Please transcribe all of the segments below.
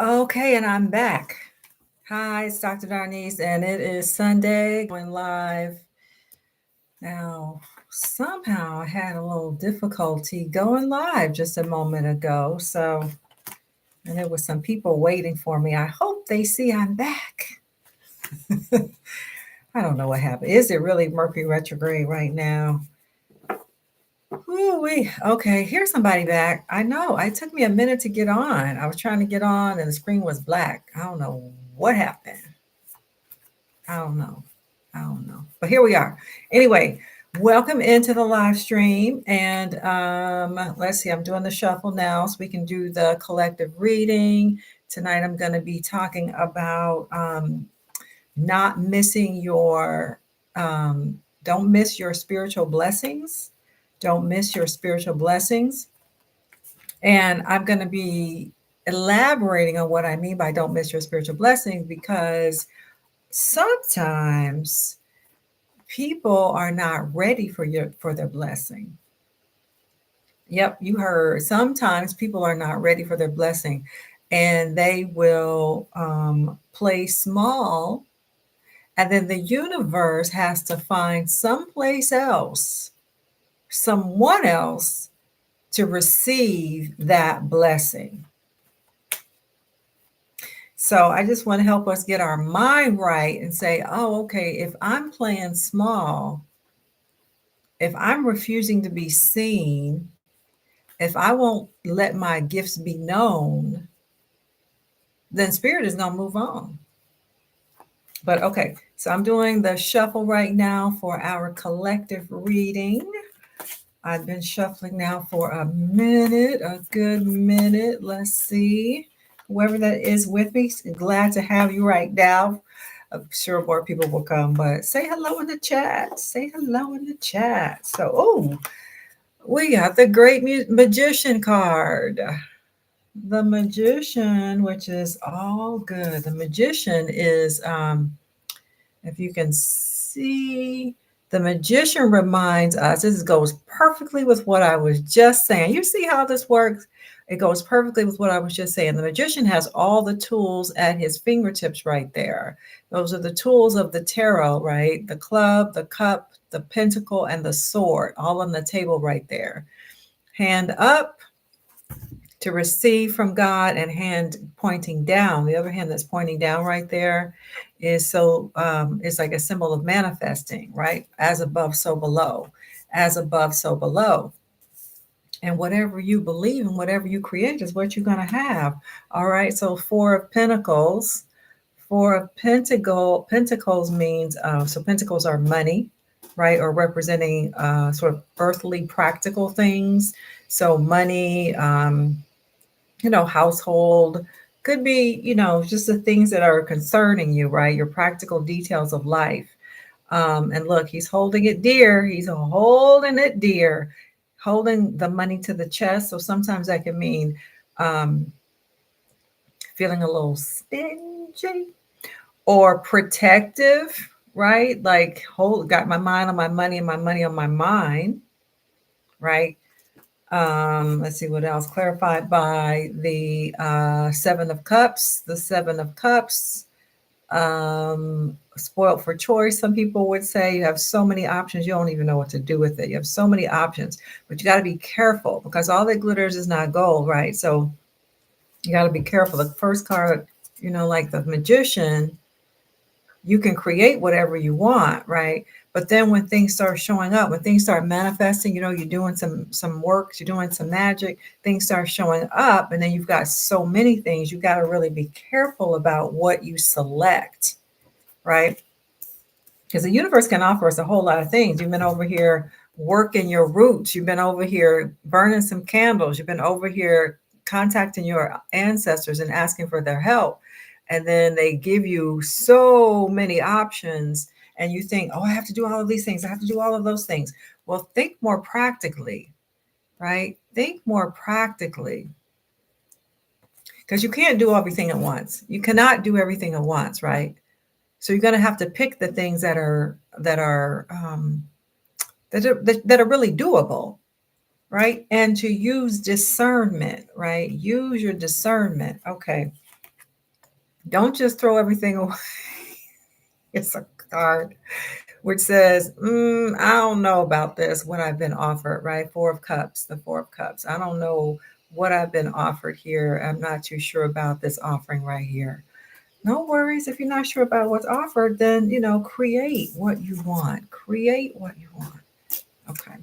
Okay, and I'm back. Hi, it's Dr. Darnise, and it is Sunday, going live. Now, somehow I had a little difficulty going live just a moment ago. And there was some people waiting for me. I hope they see I'm back. I don't know what happened. Is it really Mercury retrograde right now? Ooh-wee. Okay, here's somebody back. I know. It took me a minute to get on. I was trying to get on and the screen was black. I don't know what happened. I don't know. But here we are. Anyway, welcome into the live stream. And let's see, I'm doing the shuffle now so we can do the collective reading. Tonight I'm going to be talking about not missing your, don't miss your spiritual blessings. Don't miss your spiritual blessings. And I'm going to be elaborating on what I mean by don't miss your spiritual blessings, because sometimes people are not ready for their blessing. Yep, you heard. Sometimes people are not ready for their blessing, and they will play small, and then the universe has to find someplace else, someone else, to receive that blessing. So I just want to help us get our mind right and say, oh, okay, if I'm playing small, if I'm refusing to be seen, if I won't let my gifts be known, then spirit is going to move on. But okay, so I'm doing the shuffle right now for our collective reading. I've been shuffling now for a minute, a good minute. Let's see. Whoever that is with me, glad to have you right now. I'm sure more people will come, but say hello in the chat. Say hello in the chat. So, we got the Great Magician card. The Magician, which is all good. The Magician is, if you can see, the Magician reminds us, this goes perfectly with what I was just saying. You see how this works? It goes perfectly with what I was just saying. The Magician has all the tools at his fingertips right there. Those are the tools of the tarot, right? The club, the cup, the pentacle, and the sword, all on the table right there. Hand up to receive from God, and hand pointing down. The other hand that's pointing down right there is it's like a symbol of manifesting, right? As above, so below. As above, so below. And whatever you believe and whatever you create is what you're going to have. All right. So Four of Pentacles. Four of Pentacles means, so pentacles are money, right? Or representing sort of earthly practical things. So money, household, could be, just the things that are concerning you, right? Your practical details of life. And look, he's holding it dear. He's holding it dear, holding the money to the chest. So sometimes that can mean feeling a little stingy or protective, right? Like, got my mind on my money and my money on my mind, right? Let's see what else. Clarified by the Seven of Cups. The Seven of Cups. Spoiled for choice, some people would say. You have so many options, you don't even know what to do with it. You have so many options, but you got to be careful, because all that glitters is not gold, right? So you got to be careful. The first card, like the Magician, you can create whatever you want, right? But then when things start showing up, when things start manifesting, you're doing some work, you're doing some magic, things start showing up, and then you've got so many things, you got to really be careful about what you select, right? Because the universe can offer us a whole lot of things. You've been over here working your roots. You've been over here burning some candles. You've been over here contacting your ancestors and asking for their help. And then they give you so many options, and you think, oh, I have to do all of these things. I have to do all of those things. Well, think more practically, right? Think more practically. Because you can't do everything at once. You cannot do everything at once, right? So you're going to have to pick the things that are really doable, right? And to use discernment, right? Use your discernment. Okay. Don't just throw everything away. It's a card which says, I don't know about this, what I've been offered, right? Four of Cups, the Four of Cups. I don't know what I've been offered here. I'm not too sure about this offering right here. No worries. If you're not sure about what's offered, then, create what you want. Create what you want. Okay.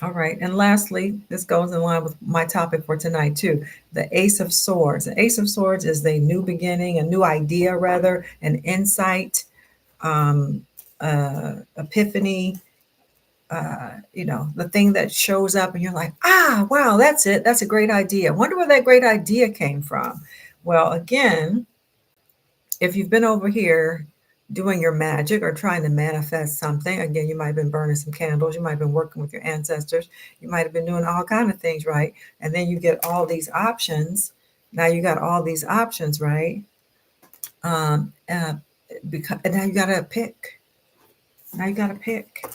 All right. And lastly, this goes in line with my topic for tonight, too. The Ace of Swords. The Ace of Swords is a new beginning, a new idea, rather, an insight, epiphany, the thing that shows up and you're like, wow, that's it. That's a great idea. Wonder where that great idea came from. Well, again, if you've been over here doing your magic or trying to manifest something, again, you might have been burning some candles, you might have been working with your ancestors, you might have been doing all kind of things, right? And then you get all these options. Now you got all these options, right? Because now you gotta pick. Now you gotta pick.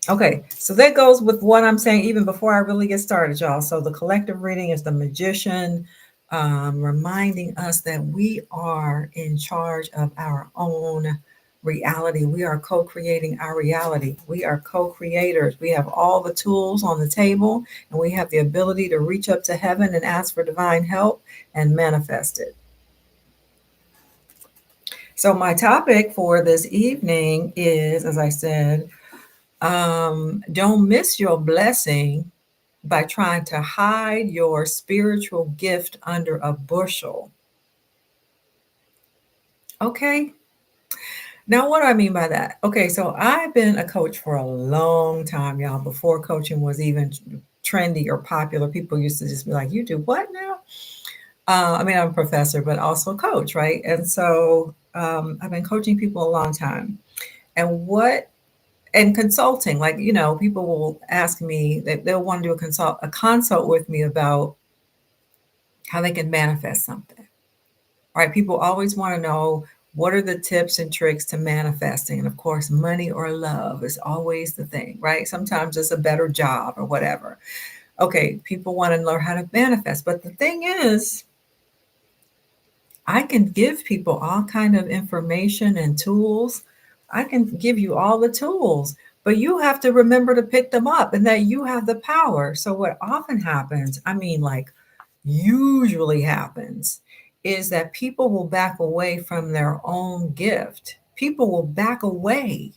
Okay, so that goes with what I'm saying even before I really get started, y'all. So the collective reading is the magician, reminding us that we are in charge of our own reality. We are co-creating our reality. We are co-creators. We have all the tools on the table, and we have the ability to reach up to heaven and ask for divine help and manifest it. So my topic for this evening is, as I said, don't miss your blessing by trying to hide your spiritual gift under a bushel. Okay. Now, what do I mean by that? Okay, so I've been a coach for a long time, y'all, before coaching was even trendy or popular. People used to just be like, you do what now? I'm a professor, but also a coach, right? And so I've been coaching people a long time. And consulting, like, people will ask me that they'll want to do a consult with me about how they can manifest something. Right? People always want to know what are the tips and tricks to manifesting. And of course, money or love is always the thing, right? Sometimes it's a better job or whatever. Okay, people want to learn how to manifest. But the thing is, I can give people all kind of information and tools. I can give you all the tools, but you have to remember to pick them up and that you have the power. So what often happens, like usually happens, is that people will back away from their own gift. People will back away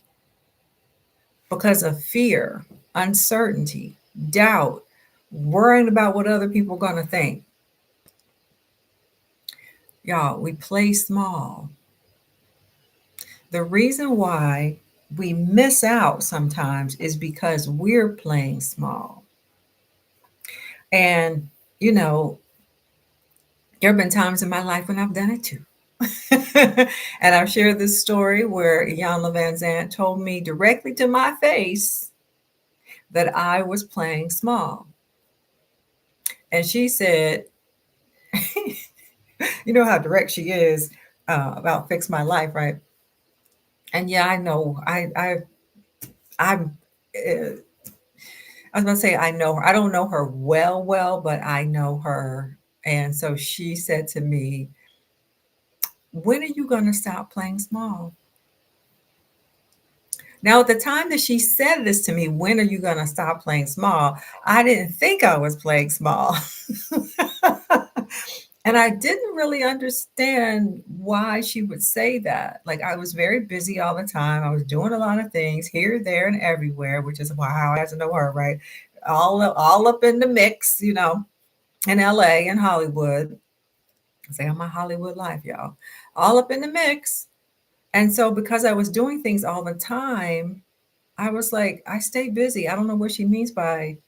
because of fear, uncertainty, doubt, worrying about what other people are going to think. Y'all, we play small. The reason why we miss out sometimes is because we're playing small. And, there have been times in my life when I've done it too. And I've shared this story where Iyanla Vanzant told me directly to my face that I was playing small. And she said, you know how direct she is about fix my life, right? And yeah, I know. I'm. I was going to say I know her. I don't know her well, but I know her. And so she said to me, when are you going to stop playing small? Now, at the time that she said this to me, when are you going to stop playing small? I didn't think I was playing small. And I didn't really understand why she would say that. Like, I was very busy all the time. I was doing a lot of things here, there, and everywhere, which is how I got to know her, right? All up in the mix, in LA and Hollywood. I say, I'm my Hollywood life, y'all. All up in the mix. And so because I was doing things all the time, I was like, I stay busy. I don't know what she means by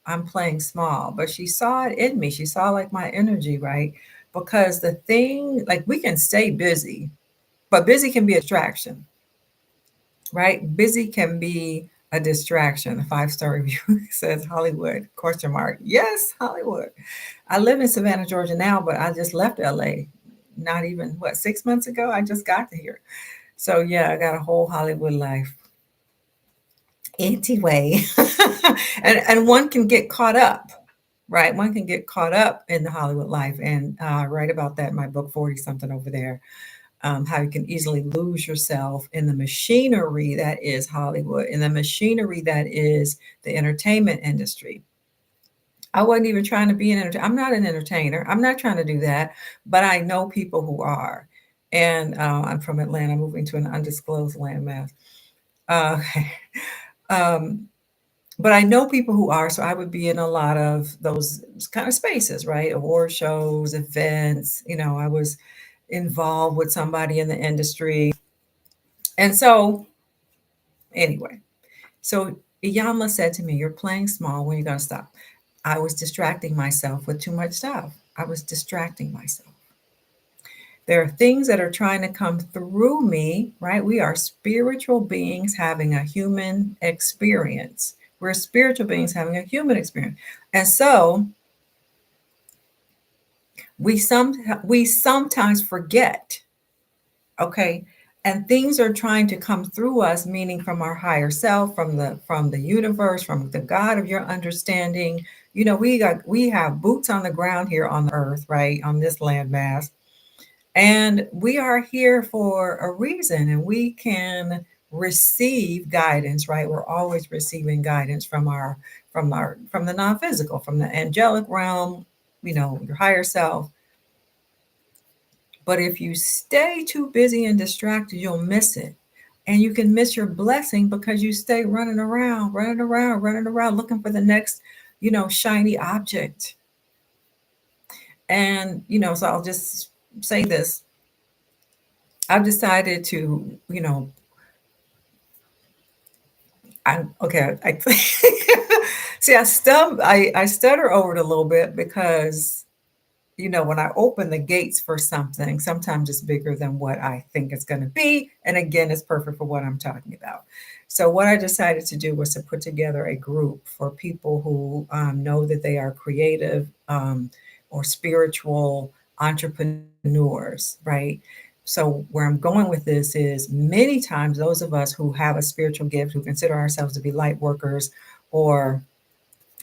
I'm playing small, but she saw it in me. She saw like my energy, right? Because the thing, like we can stay busy, but busy can be a distraction, right? Busy can be a distraction. A 5-star review says Hollywood, question mark. Yes, Hollywood. I live in Savannah, Georgia now, but I just left LA not even, 6 months ago? I just got to here. So yeah, I got a whole Hollywood life. Anyway, and one can get caught up, right? One can get caught up in the Hollywood life, and I write about that in my book, 40 something over there. How you can easily lose yourself in the machinery that is Hollywood, in the machinery that is the entertainment industry. I wasn't even trying to be an entertainer. I'm not an entertainer. I'm not trying to do that, but I know people who are. And I'm from Atlanta, moving to an undisclosed landmass. Uh, um, but I know people who are, so I would be in a lot of those kind of spaces, right? Award shows, events. I was involved with somebody in the industry. And so, anyway, so Iyanla said to me, "You're playing small. When are you going to stop?" I was distracting myself with too much stuff. I was distracting myself. There are things that are trying to come through me, right? We are spiritual beings having a human experience. We're spiritual beings having a human experience. And so we sometimes forget, okay? And things are trying to come through us, meaning from our higher self, from the universe, from the God of your understanding. We have boots on the ground here on the earth, right? On this landmass. And we are here for a reason, and we can receive guidance, right? We're always receiving guidance from the non-physical, from the angelic realm, your higher self. But if you stay too busy and distracted, you'll miss it. And you can miss your blessing because you stay running around, looking for the next, shiny object. And, so I'll just say this. I've decided to, I'm okay. See, I stutter over it a little bit because when I open the gates for something, sometimes it's bigger than what I think it's going to be. And again, it's perfect for what I'm talking about. So, what I decided to do was to put together a group for people who know that they are creative or spiritual entrepreneurs, right? So, where I'm going with this is many times those of us who have a spiritual gift, who consider ourselves to be light workers or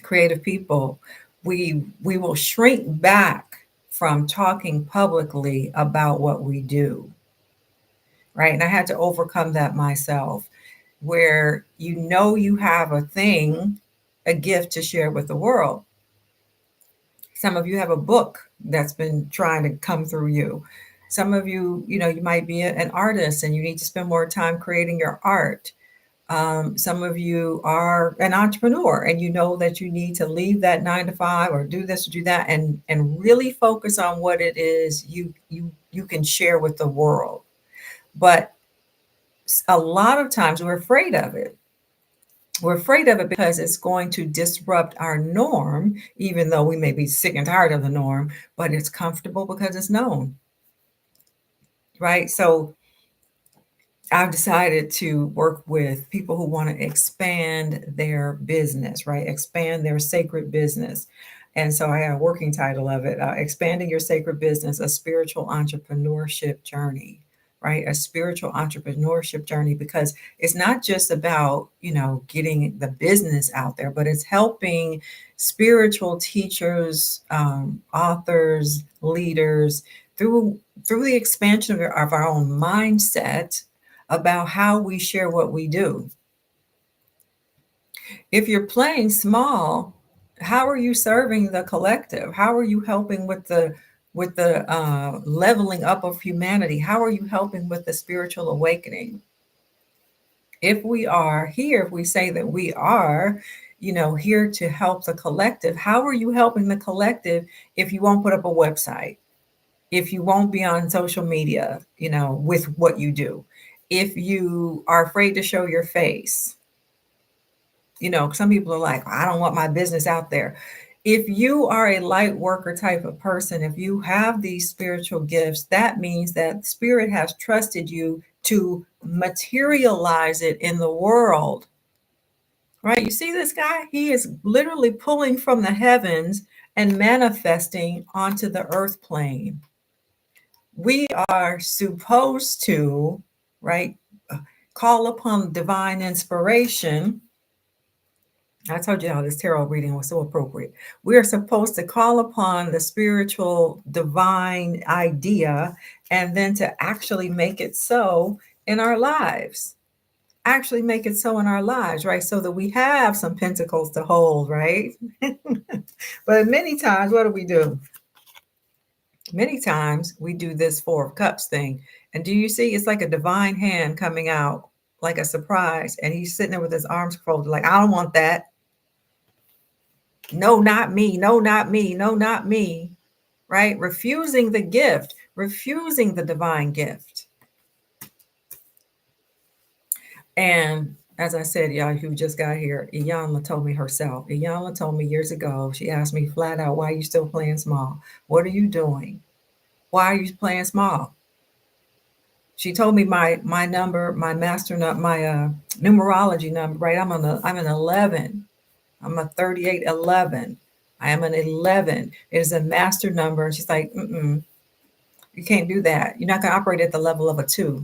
creative people, we will shrink back from talking publicly about what we do, right? And I had to overcome that myself, where you have a thing, a gift to share with the world. Some of you have a book that's been trying to come through you. Some of you, you might be an artist and you need to spend more time creating your art. Some of you are an entrepreneur and you know that you need to leave that 9 to 5 or do this or do that and really focus on what it is you can share with the world. But a lot of times we're afraid of it. We're afraid of it because it's going to disrupt our norm, even though we may be sick and tired of the norm, but it's comfortable because it's known, right? So I've decided to work with people who want to expand their business, right? Expand their sacred business. And so I have a working title of it, Expanding Your Sacred Business, a Spiritual Entrepreneurship Journey, right? A spiritual entrepreneurship journey, because it's not just about, getting the business out there, but it's helping spiritual teachers, authors, leaders through the expansion of our own mindset about how we share what we do. If you're playing small, how are you serving the collective? How are you helping with the leveling up of humanity? How are you helping with the spiritual awakening? If we say that we are, here to help the collective, how are you helping the collective if you won't put up a website? If you won't be on social media, with what you do, if you are afraid to show your face, some people are like, I don't want my business out there. If you are a light worker type of person, if you have these spiritual gifts, that means that spirit has trusted you to materialize it in the world, right? You see this guy? He is literally pulling from the heavens and manifesting onto the earth plane. We are supposed to, right, call upon divine inspiration, I told you how this tarot reading was so appropriate. We are supposed to call upon the spiritual divine idea and then to actually make it so in our lives. Actually make it so in our lives, right? So that we have some pentacles to hold, right? But many times, what do? Many times we do this Four of Cups thing. And do you see it's like a divine hand coming out like a surprise? And he's sitting there with his arms folded, like, I don't want that. No, not me. No, not me. No, not me. Right? Refusing the gift, refusing the divine gift. And as I said, y'all who just got here, Iyanla told me herself. Iyanla told me years ago, she asked me flat out, why are you still playing small? What are you doing? Why are you playing small? She told me my number, my master number, my numerology number, right? I'm an 11. I'm a 3811. I am an 11. It is a master number. And she's like, you can't do that. You're not going to operate at the level of a 2.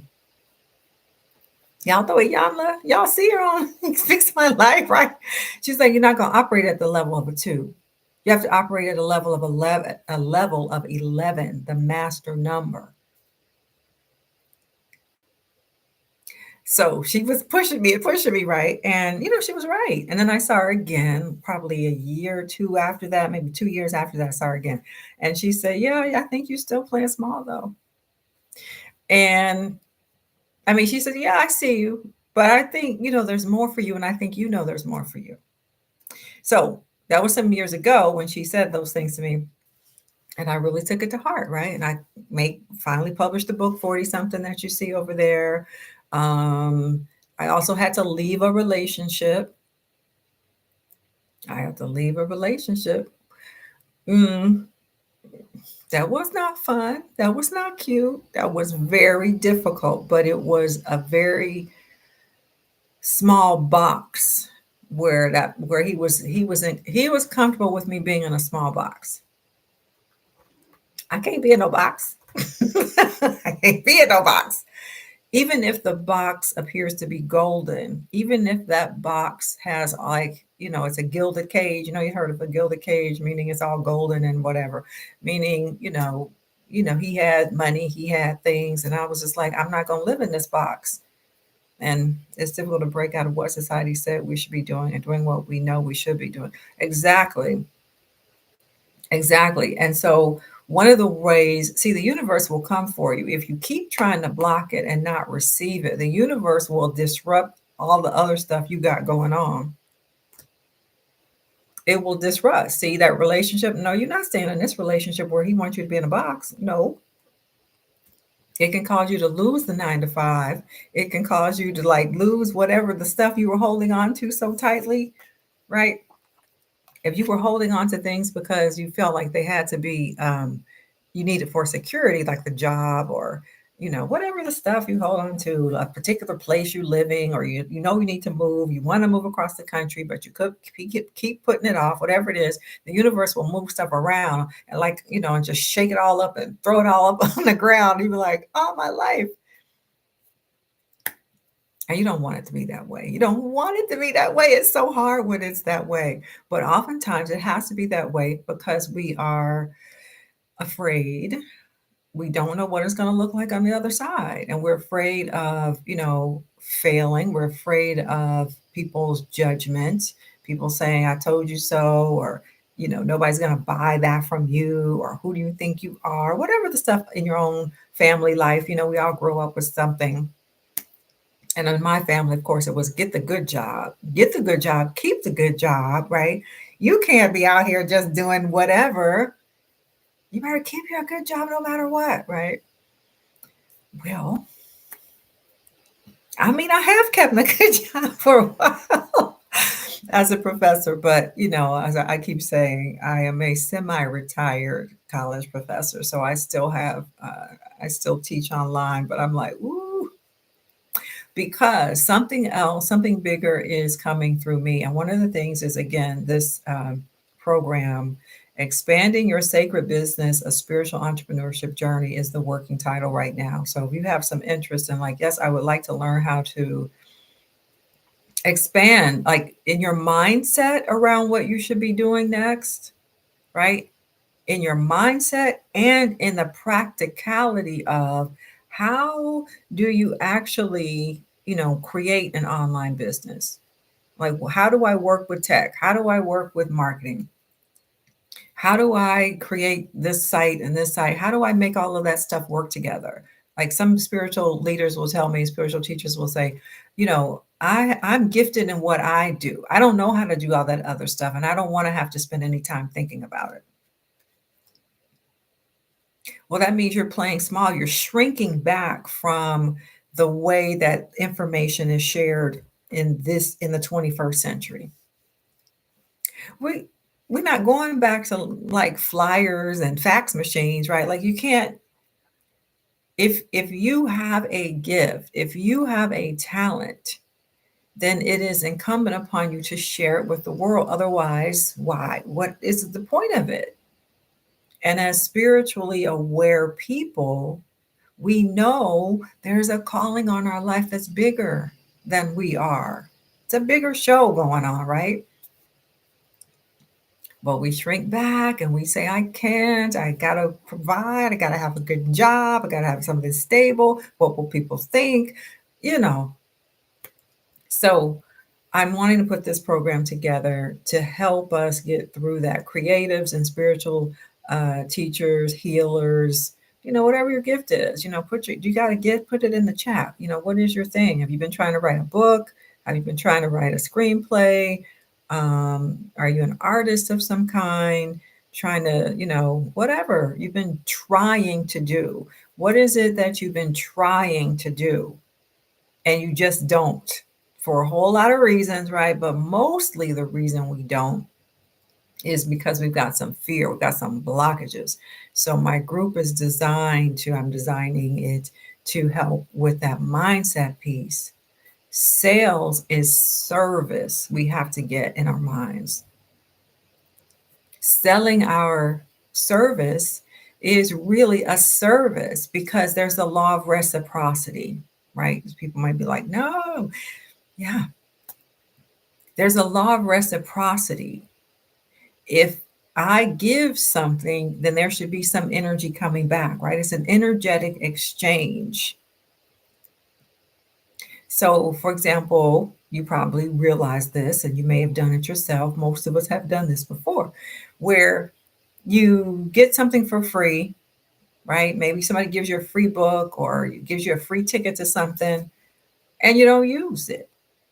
Y'all throw it, y'all see her on Fix My Life, right? She's like, you're not going to operate at the level of a 2. You have to operate at a level of 11, the master number. So she was pushing me, right? And, she was right. And then I saw her again, probably a year or two after that, maybe 2 years after that, I saw her again. And she said, yeah, I think you're still playing small though. And I mean, she said, yeah, I see you, but I think, there's more for you. And I think, there's more for you. So that was some years ago when she said those things to me. And I really took it to heart, right? And I finally published the book, 40 something that you see over there. I also had to leave a relationship. That was not fun. That was not cute. That was very difficult, but it was a very small box where he was comfortable with me being in a small box. I can't be in no box. I can't be in no box. Even if the box appears to be golden, even if that box has it's a gilded cage, you heard of a gilded cage, meaning it's all golden and whatever, meaning, he had money, he had things. And I was just like, I'm not going to live in this box. And it's difficult to break out of what society said we should be doing and doing what we know we should be doing. Exactly. And so one of the ways, the universe will come for you. If you keep trying to block it and not receive it, the universe will disrupt all the other stuff you got going on. It will disrupt. See that relationship? No, you're not staying in this relationship where he wants you to be in a box. No. It can cause you to lose the 9 to 5. It can cause you to lose whatever the stuff you were holding on to so tightly, right? If you were holding on to things because you felt like they had to be, you needed for security, like the job or, whatever the stuff you hold on to, a particular place you're living, or you need to move, you want to move across the country, but you could keep putting it off, whatever it is, the universe will move stuff around and and just shake it all up and throw it all up on the ground. You be like, oh, my life. And you don't want it to be that way. It's so hard when it's that way. But oftentimes it has to be that way because we are afraid. We don't know what it's going to look like on the other side. And we're afraid of, failing. We're afraid of people's judgment, people saying, I told you so, or, nobody's going to buy that from you, or who do you think you are? Whatever the stuff in your own family life, we all grow up with something. And in my family, of course, it was get the good job, keep the good job, right? You can't be out here just doing whatever. You better keep your good job no matter what, right? Well, I mean, I have kept my good job for a while as a professor, but, as I keep saying, I am a semi-retired college professor. So I still have, I still teach online, but I'm like, ooh, because something bigger is coming through me. And one of the things is, again, this program, Expanding Your Sacred Business, A Spiritual Entrepreneurship Journey, is the working title right now. So if you have some interest in yes, I would like to learn how to expand, like in your mindset around what you should be doing next, right? In your mindset and in the practicality of how do you actually, create an online business? Like, how do I work with tech? How do I work with marketing? How do I create this site and this site? How do I make all of that stuff work together? Like some spiritual leaders will tell me, spiritual teachers will say, I'm gifted in what I do. I don't know how to do all that other stuff, and I don't want to have to spend any time thinking about it. Well, that means you're playing small. You're shrinking back from the way that information is shared in the 21st century. We we're not going back to like flyers and fax machines, right? Like you can't, if you have a gift, if you have a talent, then it is incumbent upon you to share it with the world. Otherwise, why? What is the point of it? And as spiritually aware people, we know there's a calling on our life that's bigger than we are. It's a bigger show going on, right? But we shrink back and we say, I can't, I gotta provide, I gotta have a good job, I gotta have something stable. What will people think? You know. So I'm wanting to put this program together to help us get through that. Creatives and spiritual teachers, healers, whatever your gift is, you got to put it in the chat. What is your thing? Have you been trying to write a book? Have you been trying to write a screenplay? Are you an artist of some kind? Trying to, whatever you've been trying to do. What is it that you've been trying to do and you just don't? For a whole lot of reasons, right? But mostly the reason we don't is because we've got some fear, we've got some blockages. So my group is I'm designing it to help with that mindset piece. Sales is service we have to get in our minds. Selling our service is really a service because there's a law of reciprocity, right? People might be like, no, yeah. There's a law of reciprocity. If I give something, then there should be some energy coming back, right? It's an energetic exchange. So, for example, you probably realize this, and you may have done it yourself. Most of us have done this before, where you get something for free, right? Maybe somebody gives you a free book or gives you a free ticket to something, and you don't use it,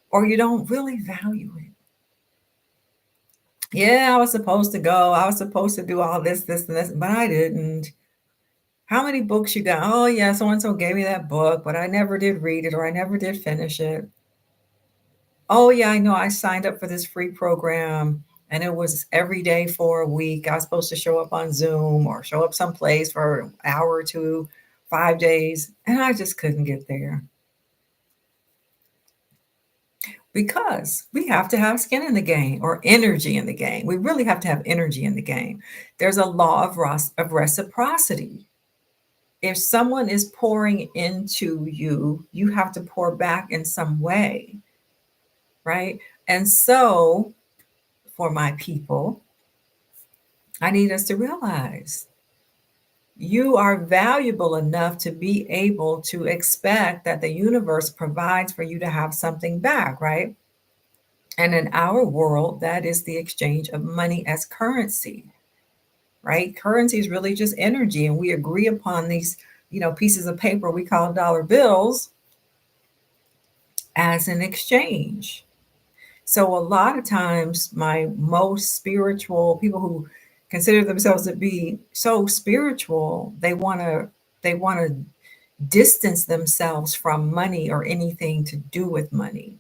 or you don't really value it. Yeah, I was supposed to go. I was supposed to do all this, and this, but I didn't. How many books you got? Oh, yeah, so and so gave me that book, but I never did read it or I never did finish it. Oh, yeah, I know I signed up for this free program and it was every day for a week. I was supposed to show up on Zoom or show up someplace for an hour or two, 5 days, and I just couldn't get there. Because we have to have skin in the game or energy in the game. We really have to have energy in the game. There's a law of reciprocity. If someone is pouring into you, you have to pour back in some way, right? And so, for my people, I need us to realize you are valuable enough to be able to expect that the universe provides for you to have something back, right? And in our world, that is the exchange of money as currency, right? Currency is really just energy, and we agree upon these, pieces of paper we call dollar bills as an exchange. So a lot of times, my most spiritual people who consider themselves to be so spiritual, they want to distance themselves from money or anything to do with money.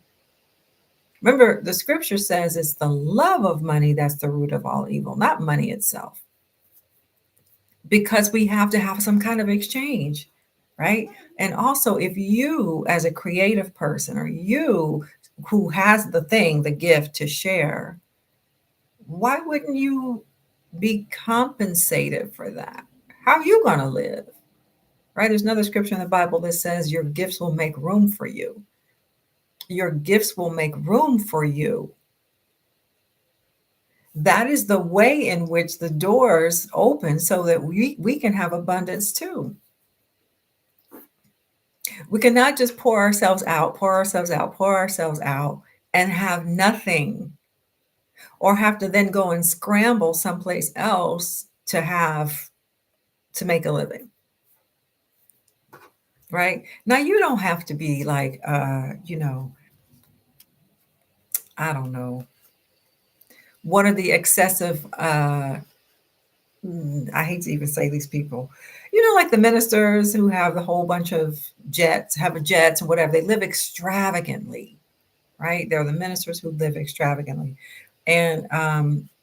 Remember, the scripture says it's the love of money that's the root of all evil, not money itself. Because we have to have some kind of exchange, right? And also, if you, as a creative person, or you who has the thing, the gift to share, why wouldn't you be compensated for that? How are you going to live? Right? There's another scripture in the Bible that says your gifts will make room for you. your gifts will make room for you. That is the way in which the doors open so that we can have abundance too. We cannot just pour ourselves out, pour ourselves out, pour ourselves out, and have nothing, or have to then go and scramble someplace else to make a living. Right? Now, you don't have to be like, I don't know, one of the excessive, I hate to even say these people, like the ministers who have a whole bunch of jets, have jets or whatever. They live extravagantly, right? They're the ministers who live extravagantly. And,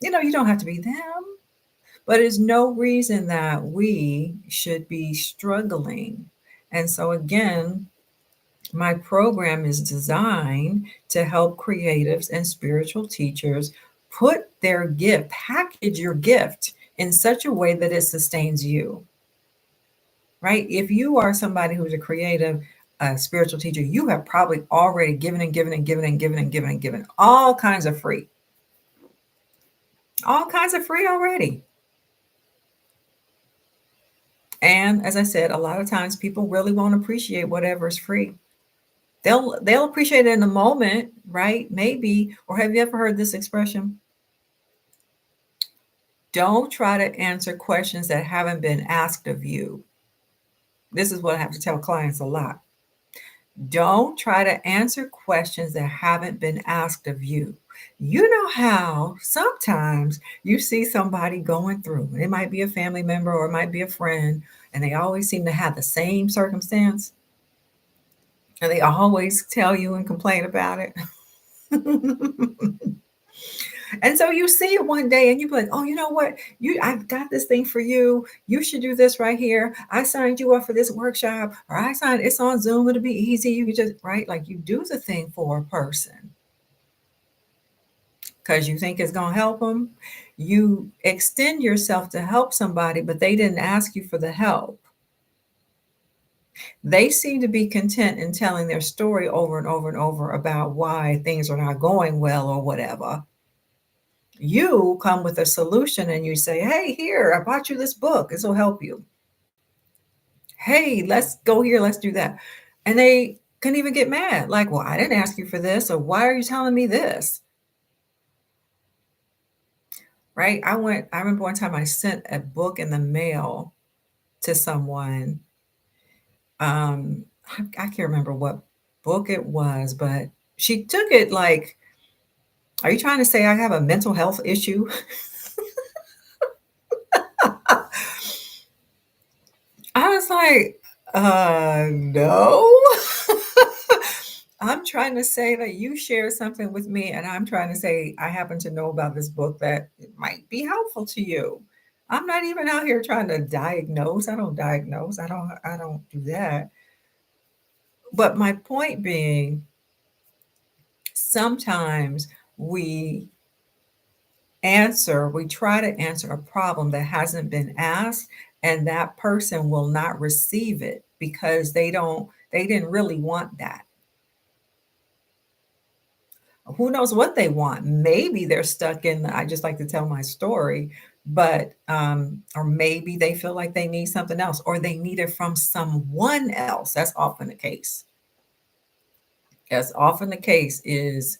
you don't have to be them, but there's no reason that we should be struggling. And so, again, my program is designed to help creatives and spiritual teachers put their gift, package your gift in such a way that it sustains you, right? If you are somebody who's a creative, spiritual teacher, you have probably already given and given and given and given and given and given all kinds of free already. And as I said, a lot of times people really won't appreciate whatever is free. They'll appreciate it in the moment, right? Maybe. Or have you ever heard this expression? Don't try to answer questions that haven't been asked of you. This is what I have to tell clients a lot. Don't try to answer questions that haven't been asked of you. You know how sometimes you see somebody going through, it might be a family member or it might be a friend, and they always seem to have the same circumstance. And they always tell you and complain about it. And so you see it one day and you be like, oh, you know what? I've got this thing for you. You should do this right here. I signed you up for this workshop, or it's on Zoom. It'll be easy. You can just, right? Like, you do the thing for a person because you think it's going to help them. You extend yourself to help somebody, but they didn't ask you for the help. They seem to be content in telling their story over and over and over about why things are not going well or whatever. You come with a solution and you say, hey, here, I bought you this book. This will help you. Hey, let's go here. Let's do that. And they can even get mad. Like, well, I didn't ask you for this. Or why are you telling me this? Right? I remember one time I sent a book in the mail to someone. I can't remember what book it was, but she took it like, are you trying to say I have a mental health issue? I was like, no. I'm trying to say that you share something with me, and I'm trying to say I happen to know about this book that it might be helpful to you. I'm not even out here trying to diagnose. I don't diagnose. I don't do that. But my point being, sometimes we try to answer a problem that hasn't been asked, and that person will not receive it because they didn't really want that. Who knows what they want? Maybe they're stuck in I just like to tell my story, but or maybe they feel like they need something else, or they need it from someone else. That's often the case. As often the case is,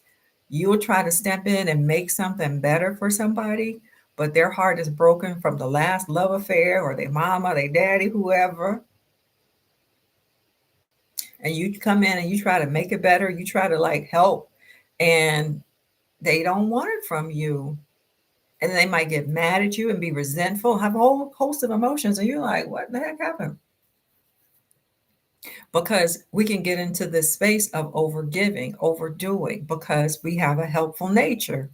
you'll try to step in and make something better for somebody, but their heart is broken from the last love affair, or their mama, their daddy, whoever. And you come in and you try to make it better. You try to like help, and they don't want it from you. And they might get mad at you and be resentful, have a whole host of emotions. And you're like, what the heck happened? Because we can get into this space of overgiving, overdoing, because we have a helpful nature.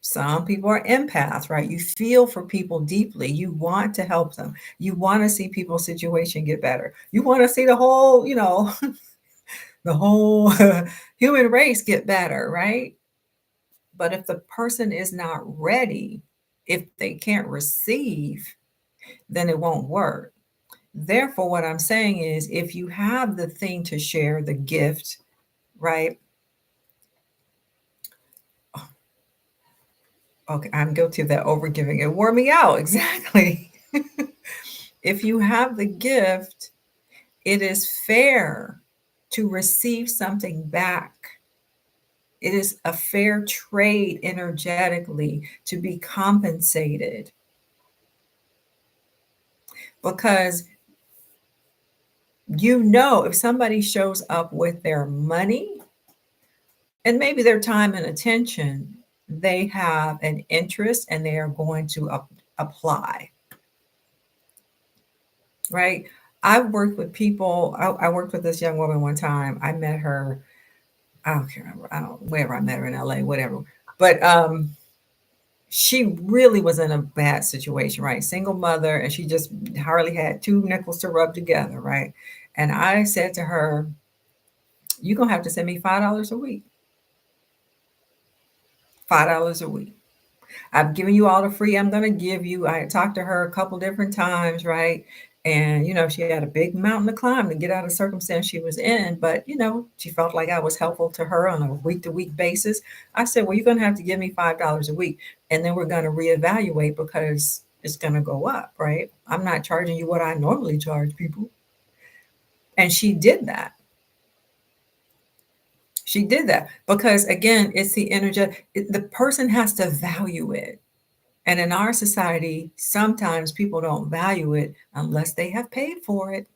Some people are empaths, right? You feel for people deeply. You want to help them. You want to see people's situation get better. You want to see the whole, the whole human race get better, right? But if the person is not ready, if they can't receive, then it won't work. Therefore, what I'm saying is, if you have the thing to share, the gift, right? Okay, I'm guilty of that overgiving. It wore me out. Exactly. If you have the gift, it is fair to receive something back. It is a fair trade energetically to be compensated, because if somebody shows up with their money and maybe their time and attention, they have an interest and they are going to apply, right? I've worked with people. I worked with this young woman one time. I met her. I don't remember. Wherever I met her in LA, whatever. But she really was in a bad situation, right? Single mother, and she just hardly had two nickels to rub together, right? And I said to her, "You're gonna have to send me $5 a week. $5 a week. I've given you all the free I'm going to give you." I had talked to her a couple different times, right? And, she had a big mountain to climb to get out of the circumstance she was in. But, she felt like I was helpful to her on a week to week basis. I said, well, you're going to have to give me $5 a week. And then we're going to reevaluate because it's going to go up, right? I'm not charging you what I normally charge people. And she did that. She did that because, again, it's the energy. The person has to value it. And in our society, sometimes people don't value it unless they have paid for it,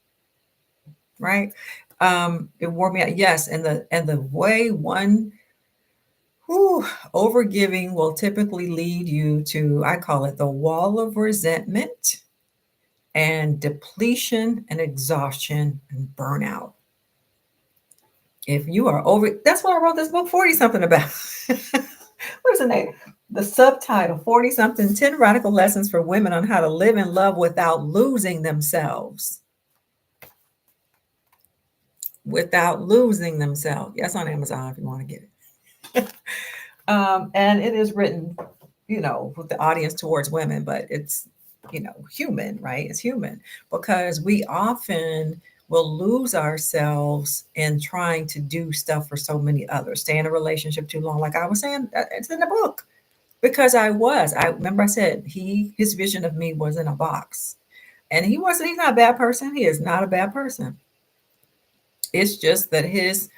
right? It wore me out. Yes, and the way overgiving will typically lead you to, I call it the wall of resentment and depletion and exhaustion and burnout. If you are that's why I wrote this book, 40 something about. What's the name? The subtitle, 40 something 10 radical lessons for women on how to live and love without losing themselves. Without losing themselves. Yes, on Amazon if you want to get it. And it is written, with the audience towards women, but it's, human, right? It's human, because we often will lose ourselves in trying to do stuff for so many others, stay in a relationship too long. Like I was saying, it's in the book. Because I remember I said his vision of me was in a box, and he's not a bad person. He is not a bad person. It's just that his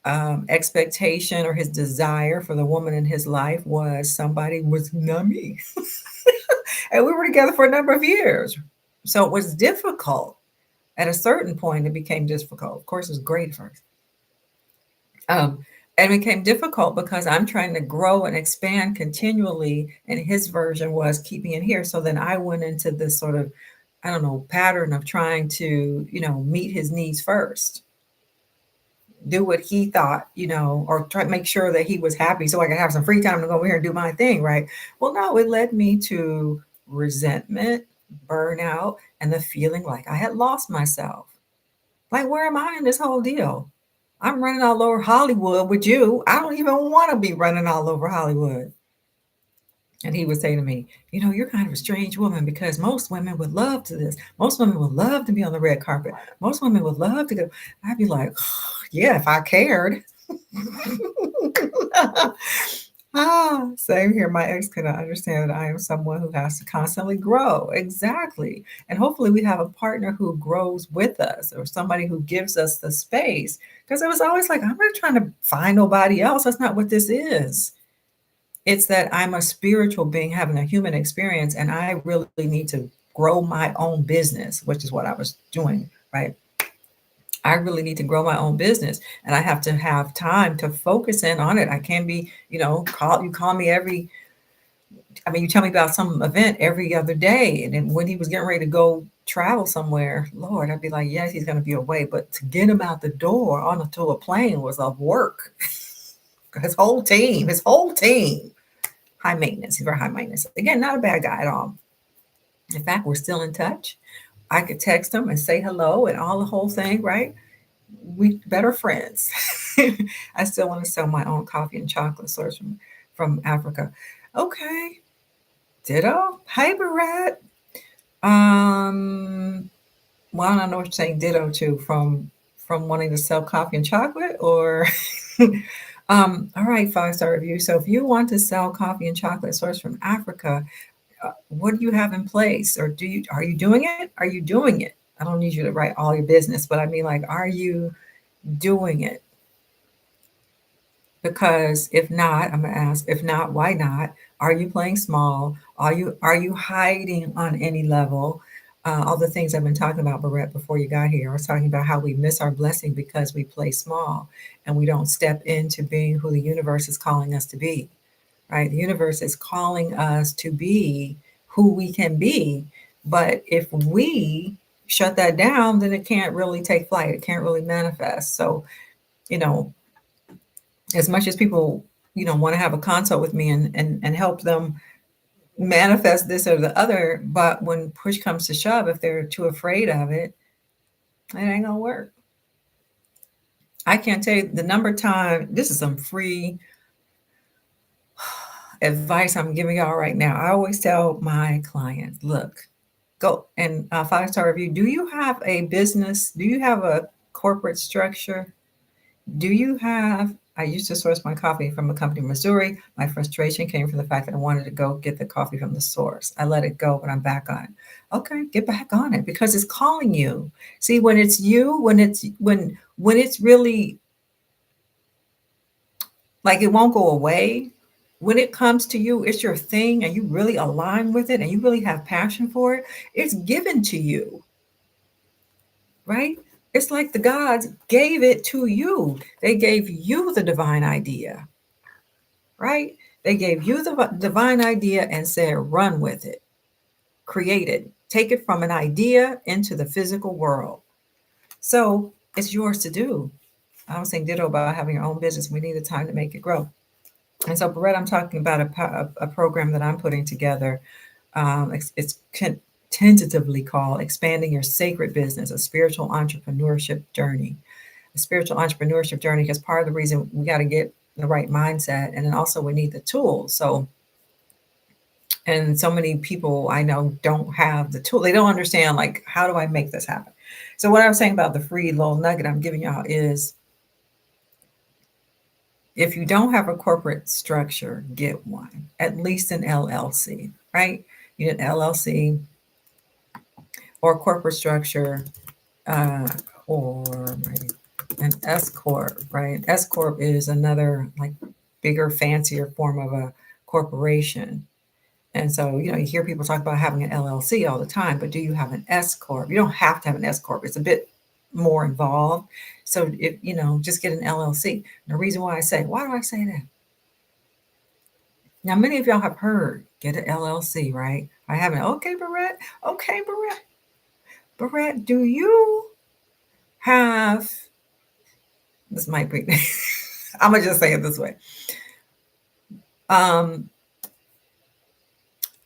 expectation or his desire for the woman in his life was not me. And we were together for a number of years. So it was difficult. At a certain point, it became difficult. Of course, it was great first. And it became difficult because I'm trying to grow and expand continually. And his version was keep me in here. So then I went into this sort of, I don't know, pattern of trying to, meet his needs first. Do what he thought, or try to make sure that he was happy so I could have some free time to go over here and do my thing, right? Well, no, it led me to resentment, burnout, and the feeling like I had lost myself. Like, where am I in this whole deal? I'm running all over Hollywood with you. I don't even want to be running all over Hollywood. And he would say to me, you're kind of a strange woman because most women would love to this. Most women would love to be on the red carpet. Most women would love to go. I'd be like, oh, yeah, if I cared. Same here. My ex cannot understand that I am someone who has to constantly grow. Exactly. And hopefully we have a partner who grows with us or somebody who gives us the space. Because it was always like, I'm not trying to find nobody else. That's not what this is. It's that I'm a spiritual being having a human experience, and I really need to grow my own business, which is what I was doing, right? I really need to grow my own business, and I have to have time to focus in on it. I can't be, you call me you tell me about some event every other day. And then when he was getting ready to go travel somewhere, Lord, I'd be like, yes, he's going to be away. But to get him out the door onto a plane was a work. His whole team, high maintenance. He's very high maintenance. Again, not a bad guy at all. In fact, we're still in touch. I could text him and say hello and all the whole thing, right? We better friends. I still want to sell my own coffee and chocolate sourced from Africa. Okay. Ditto. Hey, Barrett. Well, I don't know what you're saying ditto to from wanting to sell coffee and chocolate or All right, 5-star review. So if you want to sell coffee and chocolate sourced from Africa, what do you have in place? Or are you doing it? Are you doing it? I don't need you to write all your business, but I mean, like, are you doing it? Because if not, I'm gonna ask, if not, why not? Are you playing small? Are you hiding on any level? All the things I've been talking about, Barrett, before you got here. I was talking about how we miss our blessing because we play small and we don't step into being who the universe is calling us to be. Right? The universe is calling us to be who we can be. But if we shut that down, then it can't really take flight. It can't really manifest. So, you know, as much as people, want to have a consult with me and help them manifest this or the other, but when push comes to shove, if they're too afraid of it, it ain't gonna work. I can't tell you the number of time, this is some free advice I'm giving y'all right now. I always tell my clients, look, go and 5-star review. Do you have a business? Do you have a corporate structure? Do you have, I used to source my coffee from a company in Missouri. My frustration came from the fact that I wanted to go get the coffee from the source. I let it go, but I'm back on it. Okay, get back on it because it's calling you. See, when it's you, when it's really like it won't go away. When it comes to you, it's your thing and you really align with it and you really have passion for it. It's given to you, right? It's like the gods gave it to you. They gave you the divine idea, right? They gave you the divine idea and said, run with it, create it, take it from an idea into the physical world. So it's yours to do. I was saying ditto about having your own business. We need the time to make it grow. And so, Barrett, I'm talking about a program that I'm putting together. It's tentatively called Expanding Your Sacred Business, a Spiritual Entrepreneurship Journey. A spiritual entrepreneurship journey, because part of the reason we got to get the right mindset, and then also we need the tools. So, and so many people I know don't have the tool. They don't understand, like, how do I make this happen? So what I was saying about the free little nugget I'm giving y'all is, if you don't have a corporate structure, get one, at least an LLC, right? You need an LLC or a corporate structure, or an S corp, right? S corp is another, like, bigger, fancier form of a corporation. And so, you hear people talk about having an LLC all the time, but do you have an S corp? You don't have to have an S corp. It's a bit more involved. So if just get an LLC. And the reason why do I say that? Now, many of y'all have heard get an LLC, right? I haven't. Okay, Barrett. Okay, Barrett. Barrett, do you have, this might be, I'm gonna just say it this way.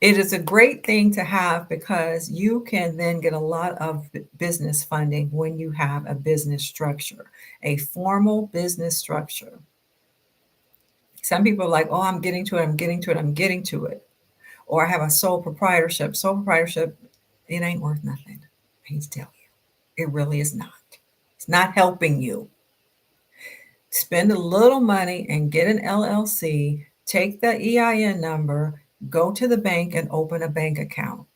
It is a great thing to have because you can then get a lot of business funding when you have a business structure, a formal business structure. Some people are like, oh, I'm getting to it. Or I have a sole proprietorship. Sole proprietorship, it ain't worth nothing. I hate to tell you. It really is not. It's not helping you. Spend a little money and get an LLC, take the EIN number, go to the bank and open a bank account.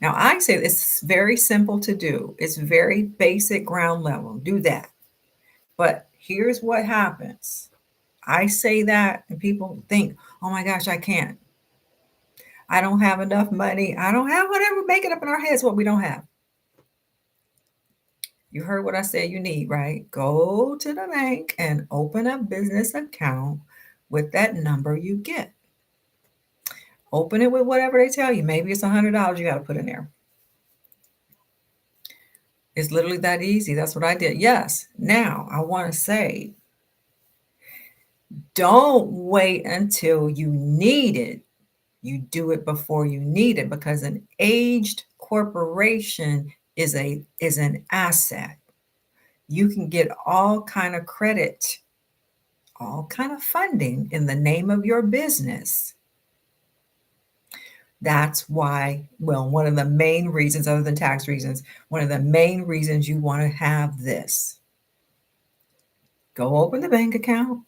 Now, I say it's very simple to do. It's very basic ground level. Do that. But here's what happens. I say that and people think, oh my gosh, I can't. I don't have enough money. I don't have whatever. Make it up in our heads what we don't have. You heard what I said you need, right? Go to the bank and open a business account with that number you get. Open it with whatever they tell you. Maybe it's $100 you got to put in there. It's literally that easy. That's what I did. Yes. Now, I want to say, don't wait until you need it. You do it before you need it, because an aged corporation is an asset. You can get all kind of credit, all kind of funding in the name of your business. That's why, well, one of the main reasons, other than tax reasons, one of the main reasons you want to have this. Go open the bank account,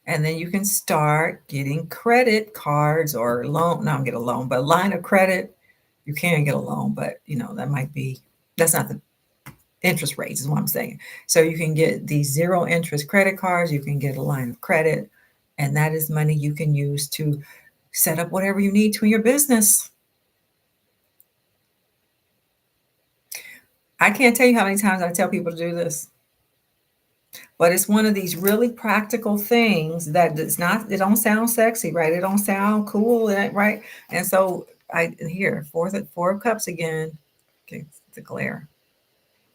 and then you can start getting credit cards or loan. No, I'm get a loan, but line of credit, you can get a loan, but that's not the interest rates is what I'm saying. So you can get these zero interest credit cards, you can get a line of credit, and that is money you can use to set up whatever you need to in your business. I can't tell you how many times I tell people to do this, but it's one of these really practical things that it don't sound sexy, right? It don't sound cool, right? And so four of cups again. Okay, the glare.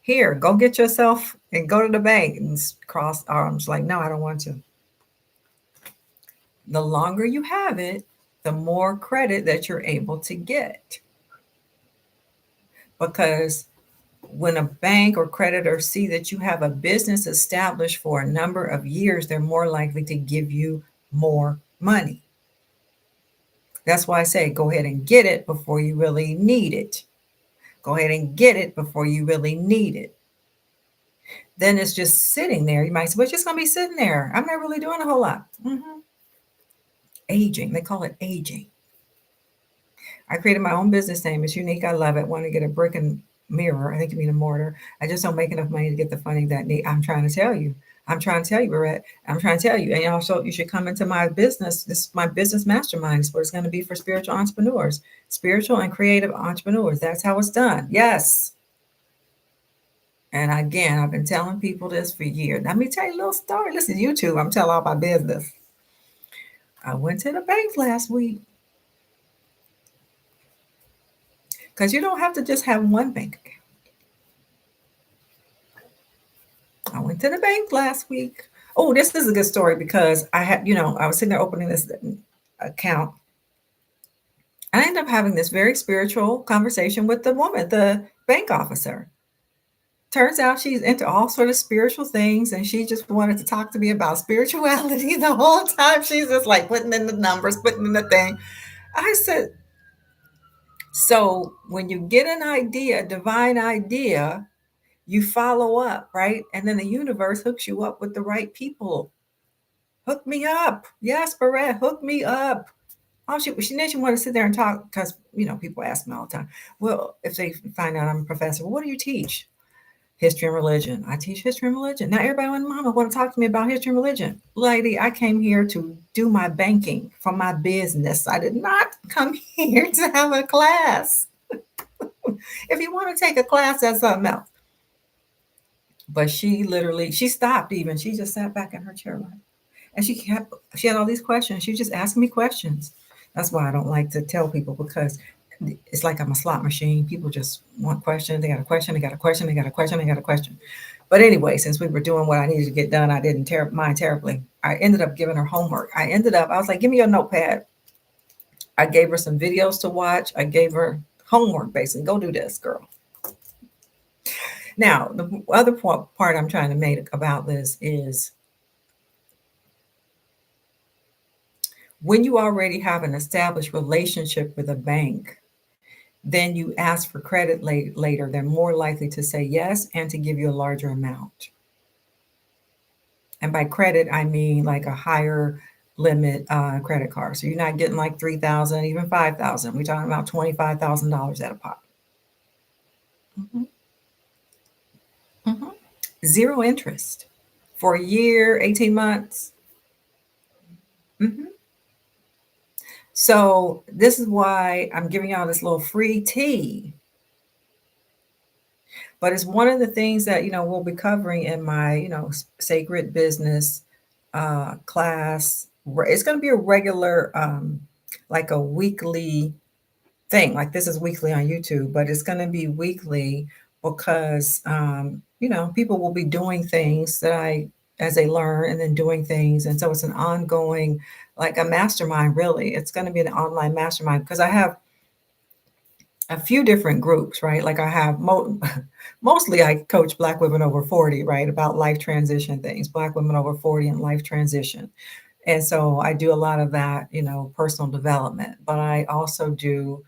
Here, go get yourself and go to the bank and cross arms like, no, I don't want to. The longer you have it, the more credit that you're able to get. Because when a bank or creditor see that you have a business established for a number of years, they're more likely to give you more money. That's why I say go ahead and get it before you really need it. Go ahead and get it before you really need it. Then it's just sitting there. You might say, well, it's just going to be sitting there. I'm not really doing a whole lot. Aging. They call it aging. I created my own business name. It's unique. I love it. Want to get a brick and mirror. I think you mean a mortar. I just don't make enough money to get the funding that need. I'm trying to tell you. Barrett. I'm trying to tell you. And also, you should come into my business. This is my business mastermind. Is what it's going to be for spiritual entrepreneurs, spiritual and creative entrepreneurs. That's how it's done. Yes. And again, I've been telling people this for years. Let me tell you a little story. Listen, YouTube, I'm telling all my business. I went to the bank last week. Because you don't have to just have one bank account. I went to the bank last week. Oh, this is a good story because I was sitting there opening this account. I ended up having this very spiritual conversation with the woman, the bank officer. Turns out she's into all sort of spiritual things, and she just wanted to talk to me about spirituality the whole time. She's just like putting in the numbers, putting in the thing. I said, so when you get an idea, a divine idea, you follow up, right? And then the universe hooks you up with the right people. Hook me up. Yes, Barrett, hook me up. Oh, she wanted to sit there and talk because, people ask me all the time, well, if they find out I'm a professor, well, what do you teach? History and religion. I teach history and religion. Now everybody and mama want to talk to me about history and religion. Lady, I came here to do my banking for my business. I did not come here to have a class. If you want to take a class, that's something else. But she stopped even. She just sat back in her chair. And she had all these questions. She just asked me questions. That's why I don't like to tell people, because it's like I'm a slot machine. People just want questions. They got a question. They got a question. They got a question. They got a question. But anyway, since we were doing what I needed to get done, I didn't mind terribly. I ended up giving her homework. I was like, give me your notepad. I gave her some videos to watch. I gave her homework, basically. Go do this, girl. Now, the other part I'm trying to make about this is when you already have an established relationship with a bank, then you ask for credit later, they're more likely to say yes and to give you a larger amount. And by credit, I mean like a higher limit credit card. So you're not getting like $3,000, even $5,000. We're talking about $25,000 at a pop. Zero interest for a year, 18 months. So this is why I'm giving y'all this little free tea. But it's one of the things that, we'll be covering in my, sacred business class. It's going to be a regular, like a weekly thing. Like this is weekly on YouTube, but it's going to be weekly because, people will be doing things as they learn and then doing things. And so it's an ongoing, like a mastermind, really. It's going to be an online mastermind because I have a few different groups, right? Like I have mostly I coach Black women over 40, right? About life transition things, Black women over 40 and life transition. And so I do a lot of that, personal development, but I also do,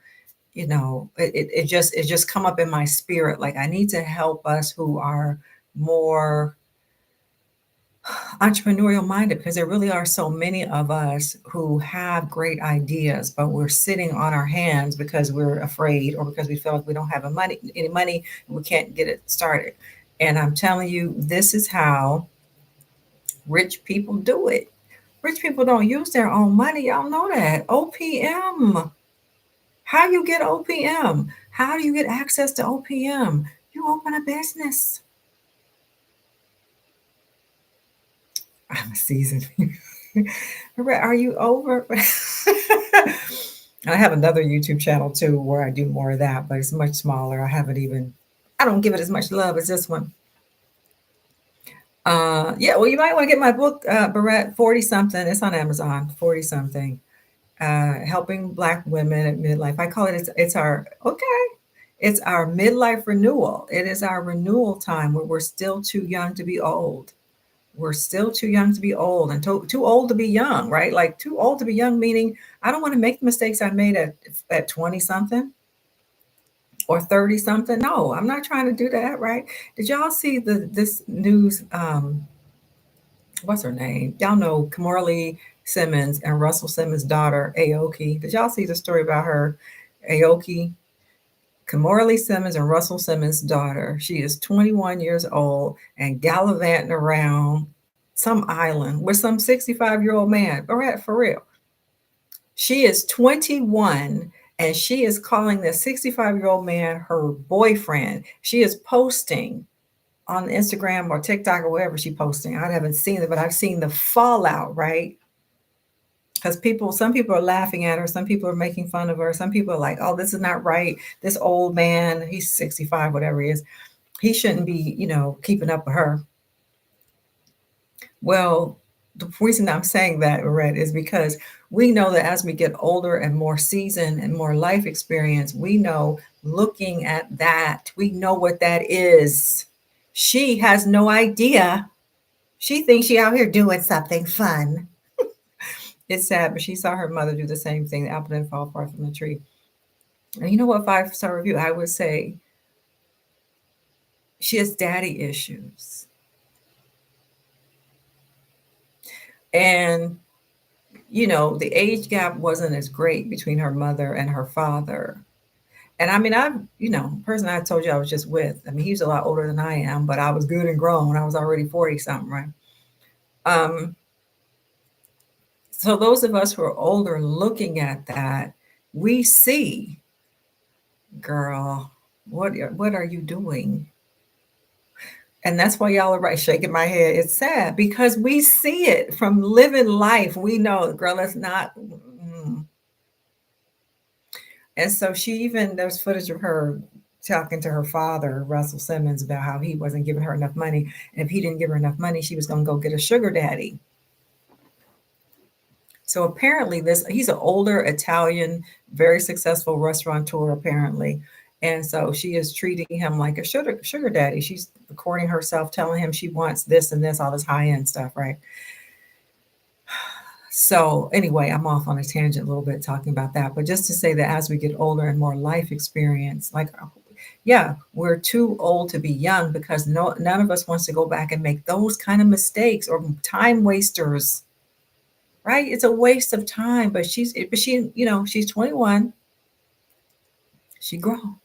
it just come up in my spirit. Like I need to help us who are more entrepreneurial minded, because there really are so many of us who have great ideas, but we're sitting on our hands because we're afraid or because we feel like we don't have any money, and we can't get it started. And I'm telling you, this is how rich people do it. Rich people don't use their own money. Y'all know that. OPM. How you get OPM? How do you get access to OPM? You open a business. I'm a seasoned. Are you over? I have another YouTube channel too where I do more of that, but it's much smaller. I don't give it as much love as this one. Yeah, well, you might want to get my book, Barrett, 40 something. It's on Amazon, 40 something. Helping Black women at midlife. I call it, it's our midlife renewal. It is our renewal time where we're still too young to be old. We're still too young to be old and too old to be young, right? Like too old to be young, meaning I don't want to make the mistakes I made at 20 something or 30 something. No, I'm not trying to do that, right? Did y'all see this news? What's her name? Y'all know Kamorley Simmons and Russell Simmons' daughter, Aoki. Did y'all see the story about her, Aoki? Kamorley Simmons and Russell Simmons' daughter. She is 21 years old and gallivanting around some island with some 65-year-old man. For real. She is 21 and she is calling this 65-year-old man her boyfriend. She is posting on Instagram or TikTok or wherever she's posting. I haven't seen it, but I've seen the fallout, right? Because some people are laughing at her, some people are making fun of her, some people are like, oh, this is not right. This old man, he's 65, whatever he is, he shouldn't be, keeping up with her. Well, the reason I'm saying that, Red, is because we know that as we get older and more seasoned and more life experience, we know looking at that, we know what that is. She has no idea. She thinks she out here doing something fun. It's sad, but she saw her mother do the same thing. The apple didn't fall far from the tree. And you know what, 5-star review, I would say she has daddy issues. And, the age gap wasn't as great between her mother and her father. And I mean, person I told you I was just with, I mean, he's a lot older than I am, but I was good and grown. I was already 40 something, right? So those of us who are older looking at that, we see, girl, what are you doing? And that's why y'all are right, shaking my head. It's sad because we see it from living life. We know, girl, that's not. And so there's footage of her talking to her father, Russell Simmons, about how he wasn't giving her enough money. And if he didn't give her enough money, she was going to go get a sugar daddy. So apparently he's an older Italian, very successful restaurateur, apparently. And so she is treating him like a sugar daddy. She's recording herself, telling him she wants this and this, all this high-end stuff, right? So anyway, I'm off on a tangent a little bit talking about that. But just to say that as we get older and more life experience, we're too old to be young because none of us wants to go back and make those kind of mistakes or time wasters. Right? It's a waste of time, but she's 21. She grown.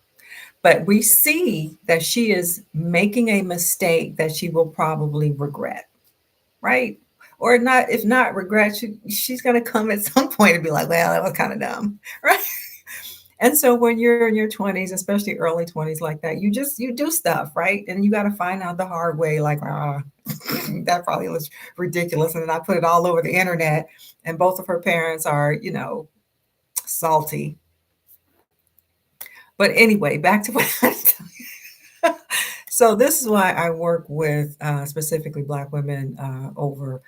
But we see that she is making a mistake that she will probably regret. Right? Or not, if not regret, she's going to come at some point and be like, well, that was kind of dumb. Right? And so when you're in your 20s, especially early 20s like that, you do stuff, right? And you got to find out the hard way, like, that probably was ridiculous. And then I put it all over the internet, and both of her parents are, salty. But anyway, back to what I was telling you. So this is why I work with specifically Black women over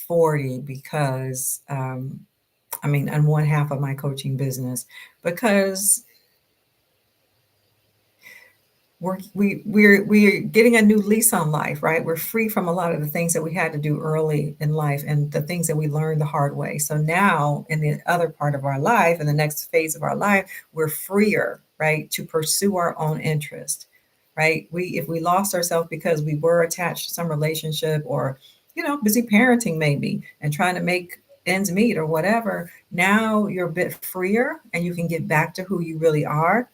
40, because on one half of my coaching business, because we're getting a new lease on life, right? We're free from a lot of the things that we had to do early in life and the things that we learned the hard way. So now in the other part of our life, in the next phase of our life, we're freer, right, to pursue our own interest, right? If we lost ourselves because we were attached to some relationship or busy parenting maybe and trying to make ends meet or whatever. Now you're a bit freer and you can get back to who you really are.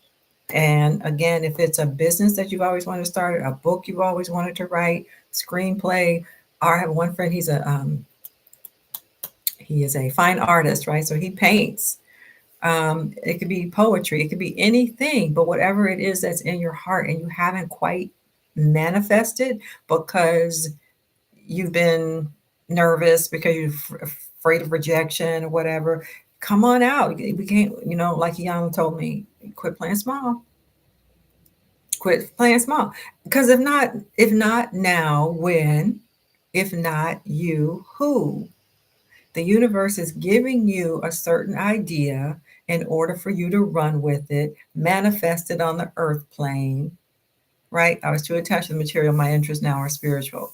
And again, if it's a business that you've always wanted to start, a book you've always wanted to write, screenplay. I have one friend, he is a fine artist, right? So he paints. It could be poetry, it could be anything, but whatever it is that's in your heart and you haven't quite manifested because you've been nervous, because you're afraid of rejection or whatever, come on out. We can't, like Yana told me, quit playing small. Quit playing small. Because if not now, when? If not you, who? The universe is giving you a certain idea in order for you to run with it, manifest it on the earth plane, right? I was too attached to the material. My interests now are spiritual.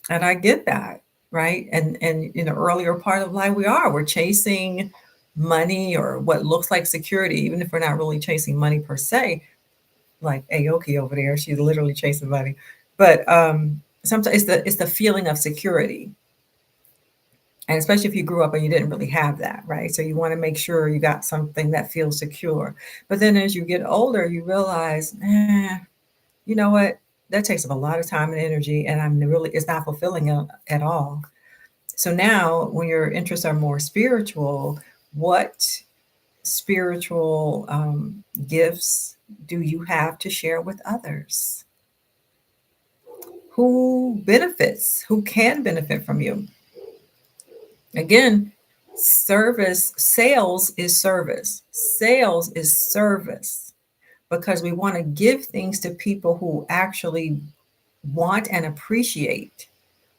And I get that, right? And in the earlier part of life, we're chasing money or what looks like security, even if we're not really chasing money per se, like Aoki over there, she's literally chasing money. But sometimes it's the feeling of security. And especially if you grew up and you didn't really have that, right? So you want to make sure you got something that feels secure. But then as you get older, you realize, you know what? That takes up a lot of time and energy, and it's not fulfilling at all. So now, when your interests are more spiritual, what spiritual gifts do you have to share with others? Who benefits? Who can benefit from you? Again, sales is service. Sales is service because we want to give things to people who actually want and appreciate,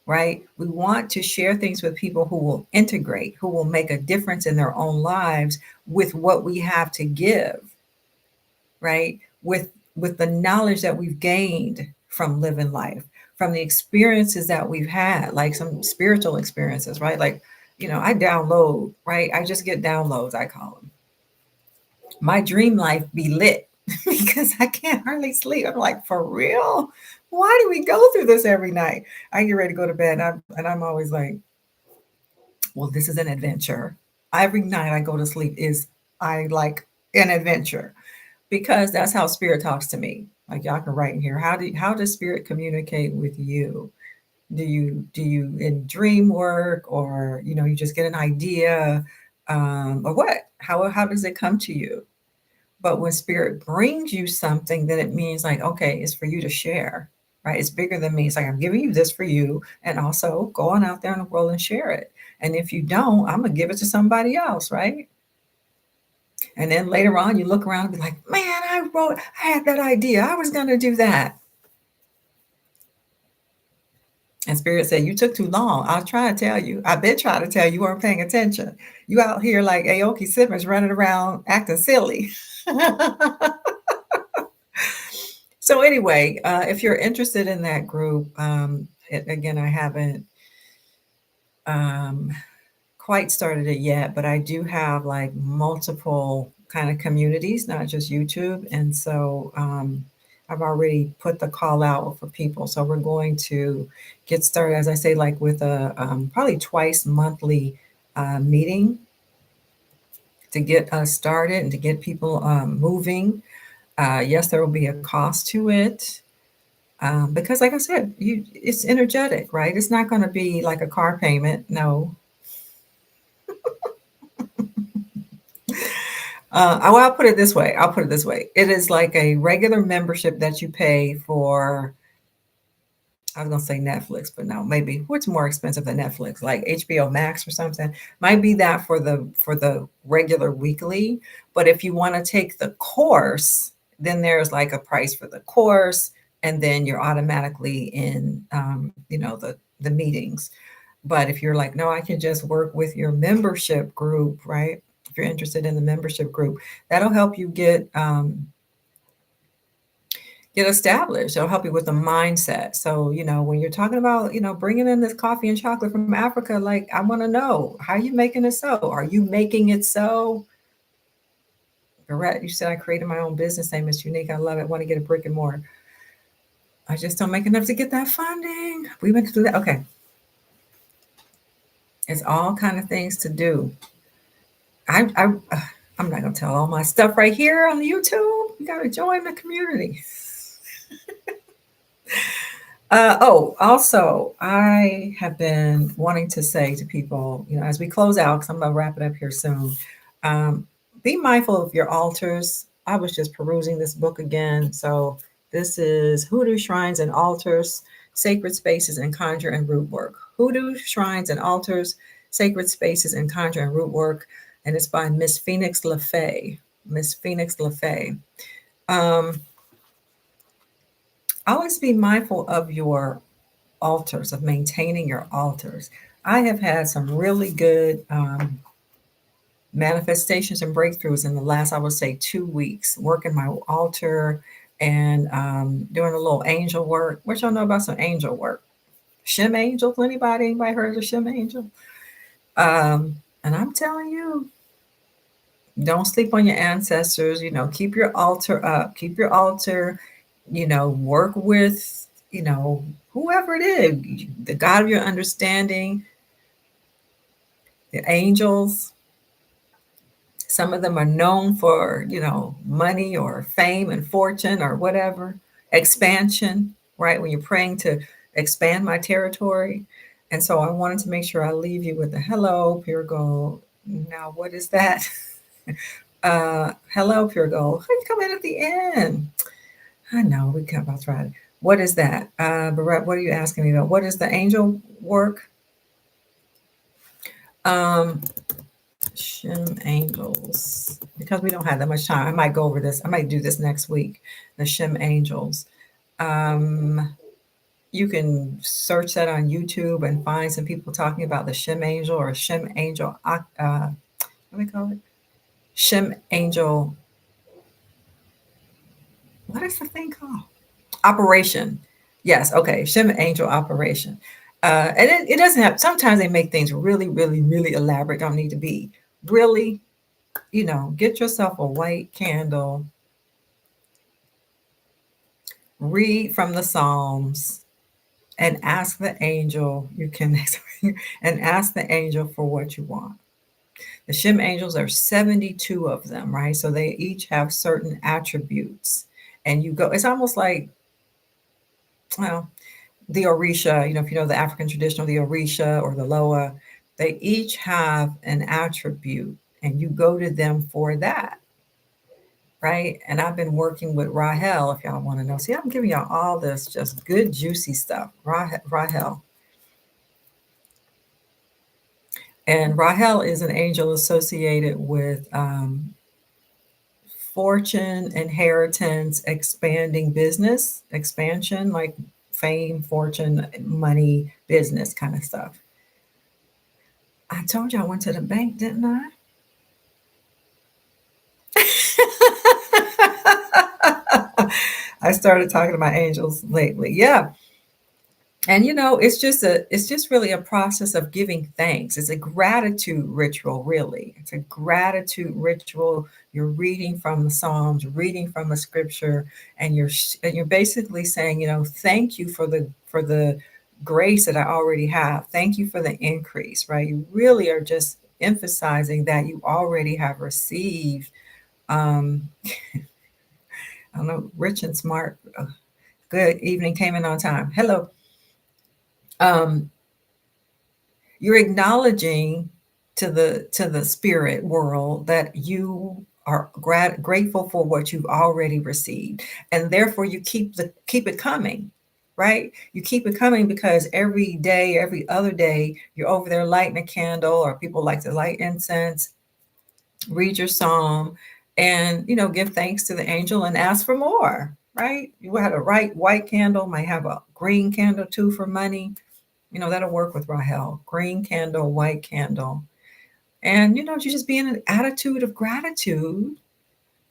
right? We want to share things with people who will integrate, who will make a difference in their own lives with what we have to give, right? With the knowledge that we've gained from living life, from the experiences that we've had, like some spiritual experiences, right? Like, I download, right? I just get downloads, I call them. My dream life be lit because I can't hardly sleep. I'm like, for real? Why do we go through this every night? I get ready to go to bed and I'm always like, well, this is an adventure. Every night I go to sleep is I like an adventure because that's how spirit talks to me. Like y'all can write in here. How does spirit communicate with you? Do you in dream work, or you just get an idea, or what? How does it come to you? But when spirit brings you something, then it means like, okay, it's for you to share, right? It's bigger than me. It's like, I'm giving you this for you, and also go on out there in the world and share it. And if you don't, I'm gonna give it to somebody else, right? And then later on, you look around and be like, man, I had that idea. I was gonna do that. And spirit said, you took too long. I was trying to tell you. I've been trying to tell you, you weren't paying attention. You out here like Aoki Simmons running around acting silly. So anyway, if you're interested in that group, again, I haven't quite started it yet, but I do have like multiple kind of communities, not just YouTube. And so I've already put the call out for people. So we're going to get started, as I say, like with a probably twice monthly meeting to get us started and to get people moving. Yes, there will be a cost to it. Because like I said, it's energetic, right? It's not going to be like a car payment. No. I'll put it this way. It is like a regular membership that you pay for. I was going to say Netflix, but no, maybe what's more expensive than Netflix, like HBO Max or something. Might be that for the regular weekly. But if you want to take the course, then there's like a price for the course, and then you're automatically in, the meetings. But if you're like, no, I can just work with your membership group, right? If you're interested in the membership group, that'll help you get established. It'll help you with the mindset. So, when you're talking about, bringing in this coffee and chocolate from Africa, like, I want to know, how are you making it so? Are you making it so? Correct. You said I created my own business name. It's unique. I love it. I want to get a brick and mortar. I just don't make enough to get that funding. We went through that. Okay. It's all kind of things to do. I'm not gonna tell all my stuff right here on the YouTube. You gotta join the community. Also, I have been wanting to say to people, as we close out, because I'm going to wrap it up here soon, um, be mindful of your altars. I was just perusing this book again. So, this is Hoodoo Shrines and Altars, Sacred Spaces and Conjure and Root Work. Hoodoo Shrines and Altars, Sacred Spaces and Conjure and Root Work. And it's by Miss Phoenix LaFay. Miss Phoenix LaFay. Always be mindful of your altars, of maintaining your altars. I have had some really good manifestations and breakthroughs in the last, I would say, 2 weeks, working my altar and doing a little angel work. What y'all know about some angel work? Shem angels? Anybody heard of Shem angel? And I'm telling you, don't sleep on your ancestors. Keep your altar up. Keep your altar. Work with, whoever it is, the God of your understanding, the angels. Some of them are known for, money or fame and fortune or whatever, expansion, right? When you're praying to expand my territory. And so I wanted to make sure I leave you with a hello, pure gold. Now, what is that? Hello, pure gold. You come in at the end. I know we come about right. What is that? Barrett, what are you asking me about? What is the angel work? Shem angels. Because we don't have that much time, I might go over this. I might do this next week. The Shem angels. You can search that on YouTube and find some people talking about the Shem angel or Shem angel. What do we call it? Shem angel. What is the thing called? Operation. Yes. Okay. Shem angel operation. And it doesn't have, sometimes they make things really, really, really elaborate. Don't need to be really, get yourself a white candle, read from the Psalms, and ask the angel, and ask the angel for what you want. The Shem angels are 72 of them, right? So they each have certain attributes. And you go, it's almost like, well, the Orisha, if you know the African traditional, the Orisha or the Loa, they each have an attribute and you go to them for that, right? And I've been working with Rahel, if y'all want to know. See, I'm giving y'all all this just good, juicy stuff. Rahel. And Rahel is an angel associated with fortune, inheritance, expanding business, expansion, like fame, fortune, money, business kind of stuff. I told you I went to the bank, didn't I? I started talking to my angels lately. Yeah. And it's just really a process of giving thanks. It's a gratitude ritual, really. It's a gratitude ritual. You're reading from the Psalms, reading from a scripture, and you're basically saying, thank you for the grace that I already have. Thank you for the increase, right? You really are just emphasizing that you already have received. I don't know, rich and smart. Good evening, came in on time. Hello. You're acknowledging to the spirit world that you are grateful for what you've already received, and therefore you keep it coming, right? You keep it coming because every day, every other day, you're over there lighting a candle, or people like to light incense, read your psalm, and give thanks to the angel and ask for more, right? You had a white candle, might have a green candle too for money. That'll work with Rahel. Green candle, white candle. And, you just be in an attitude of gratitude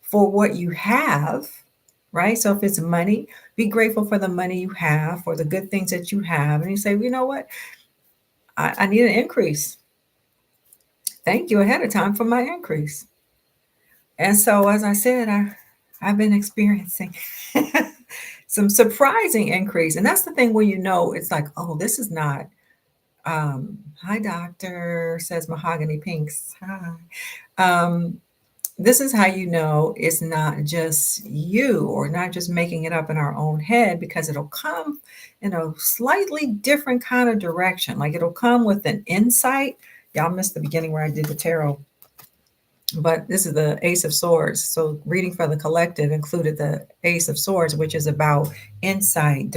for what you have, right? So if it's money, be grateful for the money you have, for the good things that you have. And you say, you know what? I need an increase. Thank you ahead of time for my increase. And so, as I said, I've been experiencing some surprising increase. And that's the thing where it's like, oh, this is not Hi, doctor, says Mahogany Pinks. Hi. This is how you know it's not just you or not just making it up in our own head, because it'll come in a slightly different kind of direction. Like it'll come with an insight. Y'all missed the beginning where I did the tarot, but this is the Ace of Swords. So reading for the collective included the Ace of Swords, which is about insight,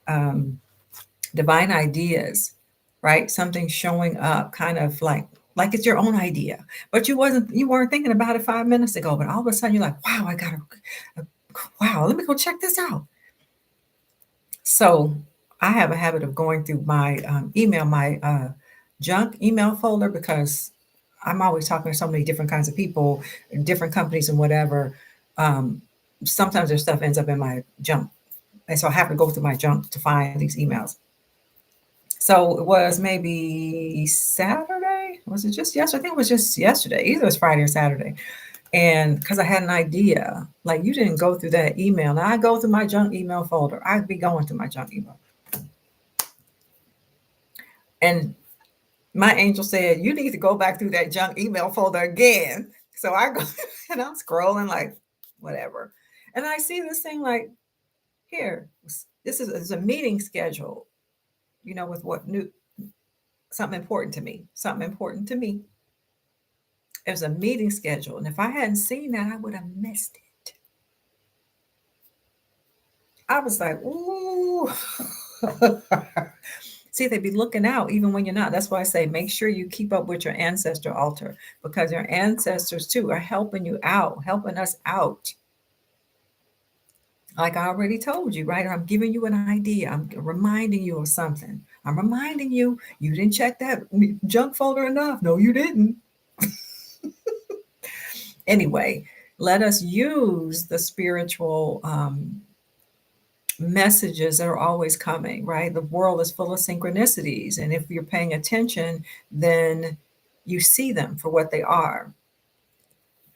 um, divine ideas, right? Something showing up, kind of like it's your own idea, but you weren't thinking about it 5 minutes ago, but all of a sudden you're like, wow, wow, let me go check this out. So I have a habit of going through my my junk email folder, because I'm always talking to so many different kinds of people, different companies and whatever. Um, Sometimes their stuff ends up in my junk. And so I have to go through my junk to find these emails. So it was maybe Saturday. Was it just yesterday? I think it was just yesterday. Either it was Friday or Saturday. And because I had an idea, like, you didn't go through that email. Now I go through my junk email folder. I'd be going through my junk email. And my angel said, you need to go back through that junk email folder again. So I go and I'm scrolling like whatever. And I see this thing like, here, this is a meeting schedule, with what new, something important to me, something important to me. It was a meeting schedule. And if I hadn't seen that, I would have missed it. I was like, ooh. See, they be looking out even when you're not. That's why I say make sure you keep up with your ancestor altar, because your ancestors too are helping you out, helping us out. Like I already told you, right? I'm giving you an idea. I'm reminding you of something. I'm reminding you, you didn't check that junk folder enough. No, you didn't. Anyway, let us use the spiritual messages that are always coming, right? The world is full of synchronicities. And if you're paying attention, then you see them for what they are.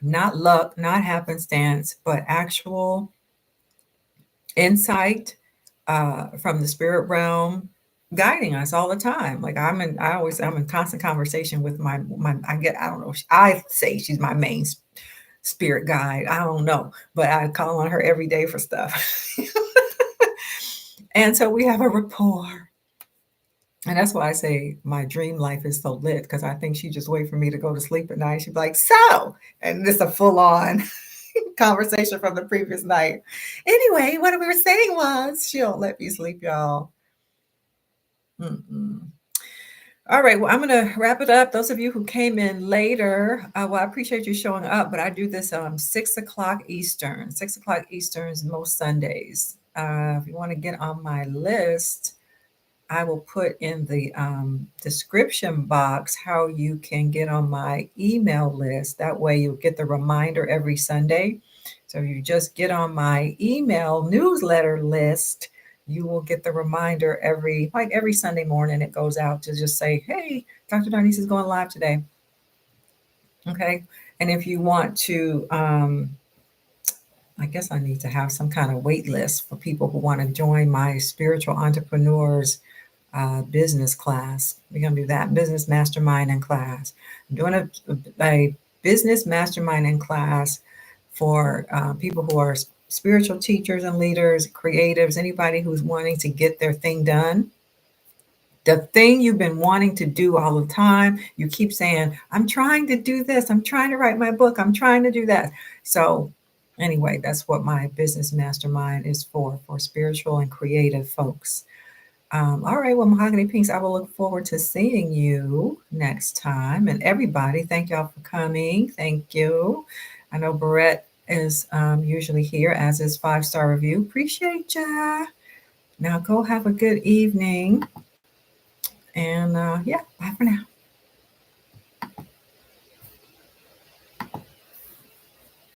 Not luck, not happenstance, but actual insight from the spirit realm guiding us all the time. Like I'm in constant conversation with my I don't know, I say she's my main spirit guide. I don't know, but I call on her every day for stuff. And so we have a rapport. And that's why I say my dream life is so lit, because I think she just wait for me to go to sleep at night. She'd be like, so, and it's a full on conversation from the previous night. Anyway, what we were saying was, she don't let me sleep, y'all. Mm-mm. All right, well, I'm going to wrap it up. Those of you who came in later, well, I appreciate you showing up, but I do this 6 o'clock Eastern. 6 o'clock Eastern is most Sundays. If you want to get on my list, I will put in the description box how you can get on my email list. That way you'll get the reminder every Sunday. So you just get on my email newsletter list, you will get the reminder every Sunday morning. It goes out to just say, hey, Dr. Darnise is going live today. Okay. And if you want to, I guess I need to have some kind of wait list for people who want to join my spiritual entrepreneurs business class. We're going to do that business mastermind and class. I'm doing a business mastermind and class for people who are spiritual teachers and leaders, creatives, anybody who's wanting to get their thing done. The thing you've been wanting to do all the time, you keep saying, I'm trying to do this. I'm trying to write my book. I'm trying to do that. So anyway, that's what my business mastermind is for spiritual and creative folks. All right, well, Mahogany Pinks, I will look forward to seeing you next time. And everybody, thank y'all for coming. Thank you. I know Barrett is usually here, as is 5-Star Review. Appreciate ya. Now go have a good evening. And yeah, bye for now.